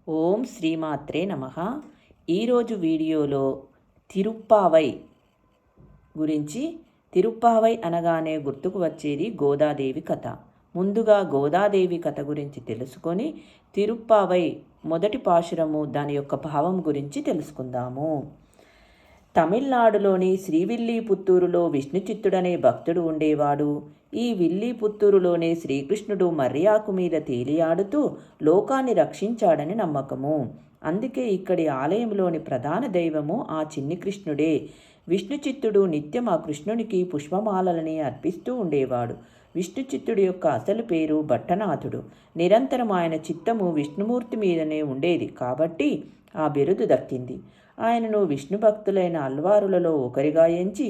ఓం శ్రీమాత్రే నమః. ఈరోజు వీడియోలో తిరుప్పావై గురించి. తిరుప్పావై అనగానే గుర్తుకు వచ్చేది గోదాదేవి కథ. ముందుగా గోదాదేవి కథ గురించి తెలుసుకొని తిరుప్పావై మొదటి పాశురము దాని యొక్క భావం గురించి తెలుసుకుందాము. తమిళనాడులోని శ్రీవిల్లీపుత్తూరులో విష్ణుచిత్తుడనే భక్తుడు ఉండేవాడు. ఈ విల్లీపుత్తూరులోనే శ్రీకృష్ణుడు మర్యాకు మీద తేలియాడుతూ లోకాన్ని రక్షించాడని నమ్మకము. అందుకే ఇక్కడి ఆలయంలోని ప్రధాన దైవము ఆ చిన్ని కృష్ణుడే. విష్ణుచిత్తుడు నిత్యం ఆ కృష్ణునికి పుష్పమాలలని అర్పిస్తూ ఉండేవాడు. విష్ణుచిత్తుడి యొక్క అసలు పేరు భట్టనాథుడు. నిరంతరం ఆయన చిత్తము విష్ణుమూర్తి మీదనే ఉండేది కాబట్టి ఆ బిరుదు దక్కింది. ఆయనను విష్ణు భక్తులైన అల్వారులలో ఒకరిగా ఎంచి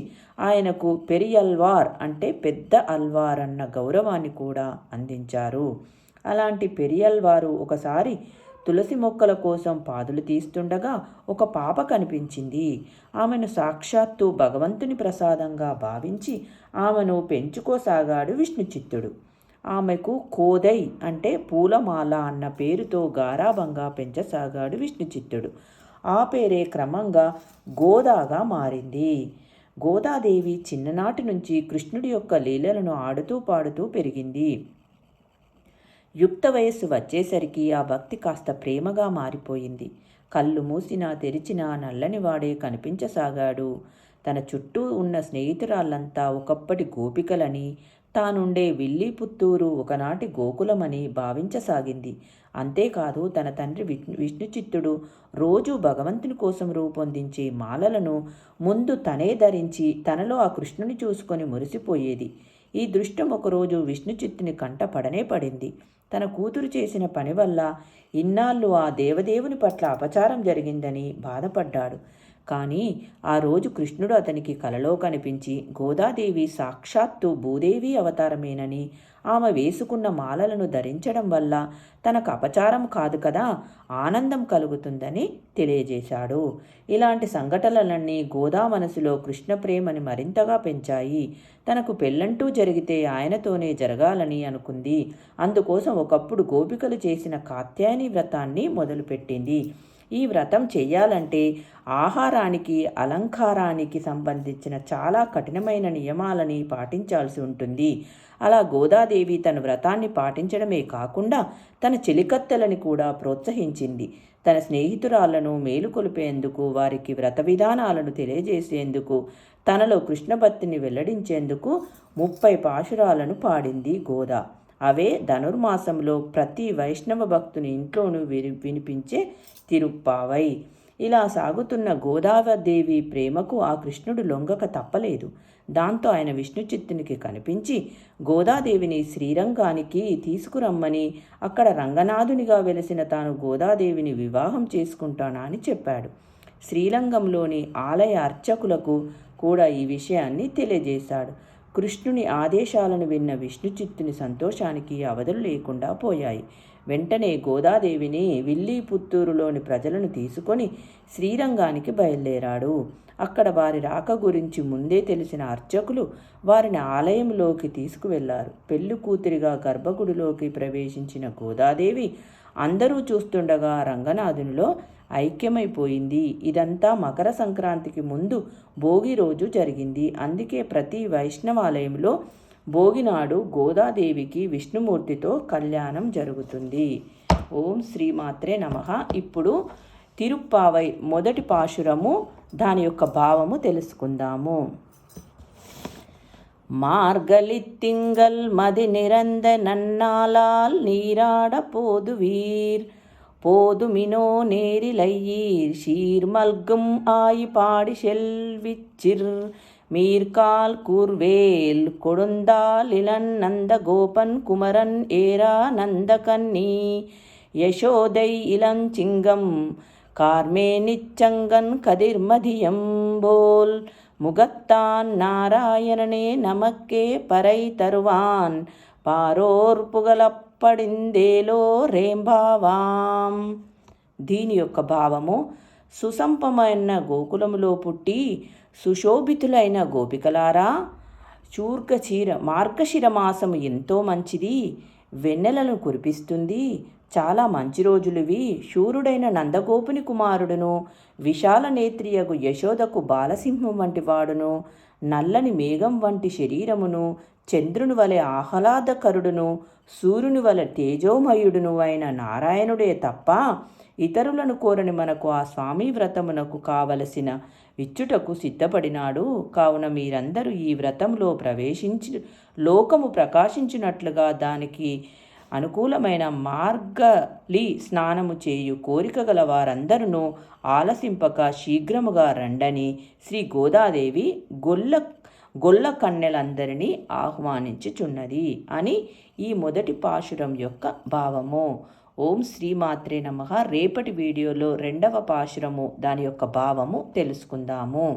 ఆయనకు పెరియల్వార్ అంటే పెద్ద అల్వార్ అన్న గౌరవాన్ని కూడా అందించారు. అలాంటి పెరియల్వారు ఒకసారి తులసి మొక్కల కోసం పాదులు తీస్తుండగా ఒక పాప కనిపించింది. ఆమెను సాక్షాత్తు భగవంతుని ప్రసాదంగా భావించి ఆమెను పెంచుకోసాగాడు విష్ణుచిత్తుడు. ఆమెకు కోదై అంటే పూలమాల అన్న పేరుతో గారాబంగా పెంచసాగాడు విష్ణుచిత్తుడు. ఆ పేరే క్రమంగా గోదాగా మారింది. గోదాదేవి చిన్ననాటి నుంచి కృష్ణుడి యొక్క లీలలను ఆడుతూ పాడుతూ పెరిగింది. యుక్త వయస్సు వచ్చేసరికి ఆ భక్తి కాస్త ప్రేమగా మారిపోయింది. కళ్ళు మూసినా తెరిచినా నల్లనివాడే కనిపించసాగాడు. తన చుట్టూ ఉన్న స్నేహితురాళ్ళంతా ఒకప్పటి గోపికలని, తానుండే విల్లీపుత్తూరు ఒకనాటి గోకులమని భావించసాగింది. అంతేకాదు తన తండ్రి విష్ణుచిత్తుడు రోజు భగవంతుని కోసం రూపొందించే మాలలను ముందు తనే ధరించి తనలో ఆ కృష్ణుని చూసుకొని మురిసిపోయేది. ఈ దృష్టం ఒకరోజు విష్ణుచిత్తుని కంట పడనే పడింది. తన కూతురు చేసిన పని వల్ల ఇన్నాళ్ళు ఆ దేవదేవుని పట్ల అపచారం జరిగిందని బాధపడ్డాడు. కానీ ఆ రోజు కృష్ణుడు అతనికి కలలో కనిపించి గోదాదేవి సాక్షాత్తు భూదేవి అవతారమేనని, ఆమె వేసుకున్న మాలలను ధరించడం వల్ల తనకు అపచారం కాదు కదా, ఆనందం కలుగుతుందని తెలియజేశాడు. ఇలాంటి సంఘటనలన్నీ గోదా మనసులో కృష్ణ ప్రేమని మరింతగా పెంచాయి. తనకు పెళ్ళంటూ జరిగితే ఆయనతోనే జరగాలని అనుకుంది. అందుకోసం ఒకప్పుడు గోపికలు చేసిన కాత్యాయని వ్రతాన్ని మొదలుపెట్టింది. ఈ వ్రతం చెయ్యాలంటే ఆహారానికి, అలంకారానికి సంబంధించిన చాలా కఠినమైన నియమాలని పాటించాల్సి ఉంటుంది. అలా గోదాదేవి తన వ్రతాన్ని పాటించడమే కాకుండా తన చెలికత్తెలని కూడా ప్రోత్సహించింది. తన స్నేహితురాళ్లను మేలుకొలిపేందుకు, వారికి వ్రత విధానాలను తెలియజేసేందుకు, తనలో కృష్ణభక్తిని వెల్లడించేందుకు 30 పాశురాలను పాడింది గోదా. అవే ధనుర్మాసంలో ప్రతి వైష్ణవ భక్తుని ఇంట్లోనూ వినిపించే తిరుప్పావై. ఇలా సాగుతున్న గోదాదేవి ప్రేమకు ఆ కృష్ణుడు లొంగక తప్పలేదు. దాంతో ఆయన విష్ణుచిత్తునికి కనిపించి గోదాదేవిని శ్రీరంగానికి తీసుకురమ్మని, అక్కడ రంగనాథునిగా వెలిసిన తాను గోదాదేవిని వివాహం చేసుకుంటానా అని చెప్పాడు. శ్రీరంగంలోని ఆలయ అర్చకులకు కూడా ఈ విషయాన్ని తెలియజేశాడు. కృష్ణుని ఆదేశాలను విన్న విష్ణుచిత్తుని సంతోషానికి అవధులు లేకుండా పోయాయి. వెంటనే గోదాదేవిని విల్లీపుత్తూరులోని ప్రజలను తీసుకొని శ్రీరంగానికి బయలుదేరాడు. అక్కడ వారి రాక గురించి ముందే తెలిసిన అర్చకులు వారిని ఆలయంలోకి తీసుకువెళ్లారు. పెళ్లి కూతురిగా గర్భగుడిలోకి ప్రవేశించిన గోదాదేవి అందరూ చూస్తుండగా రంగనాథునిలో ఐక్యమైపోయింది. ఇదంతా మకర సంక్రాంతికి ముందు భోగి రోజు జరిగింది. అందుకే ప్రతి వైష్ణవాలయంలో భోగినాడు గోదాదేవికి విష్ణుమూర్తితో కళ్యాణం జరుగుతుంది. ఓం శ్రీమాత్రే నమః. ఇప్పుడు తిరుప్పావై మొదటి పాశురము దాని యొక్క భావము తెలుసుకుందాము. మార్గలిత్తింగల్ మది నిరంద నన్నాలాల్ నీరాడ పోదువీర్ போதுமினோ நேரிலையீர் ஷீர்மல்கும் ஆயிபாடி செல்விச்சிர் மீர்கால் கூர்வேல் கொடுந்தால் இளன் நந்த கோபன் குமரன் ஏரா நந்த கன்னி யசோதை இளஞ்சிங்கம் கார்மே நிச்சங்கன் கதிர்மதியம் போல் முகத்தான் நாராயணனே நமக்கே பறை தருவான் పారోర్ పుగలప్పడిందేలో రేంబావాం. దీని యొక్క భావము, సుసంపమైన గోకులములో పుట్టి సుశోభితులైన గోపికలారా, మార్గశిర మాసము ఎంతో మంచిది. వెన్నెలను కురిపిస్తుంది, చాలా మంచి రోజులివి. శూరుడైన నందగోపుని కుమారుడును, విశాల నేత్రియగు యశోదకు బాలసింహం వంటి వాడును, నల్లని మేఘం వంటి శరీరమును, చంద్రుని వలె ఆహ్లాదకరుడును, సూర్యుని వలె తేజోమయుడును అయిన నారాయణుడే తప్ప ఇతరులను కోరని మనకు ఆ స్వామి వ్రతమునకు కావలసిన ఇచ్చుటకు సిద్ధపడినాడు. కావున మీరందరూ ఈ వ్రతంలో ప్రవేశించి లోకము ప్రకాశించినట్లుగా దానికి అనుకూలమైన మార్గలి స్నానము చేయు కోరిక గల వారందరూ ఆలసింపక శీఘ్రముగా రండని శ్రీ గోదాదేవి గొల్ల కన్నెలందరినీ ఆహ్వానించుచున్నది అని ఈ మొదటి పాశురం యొక్క భావము. ఓం శ్రీమాత్రే నమః. రేపటి వీడియోలో రెండవ పాశురము దాని యొక్క భావము తెలుసుకుందాము.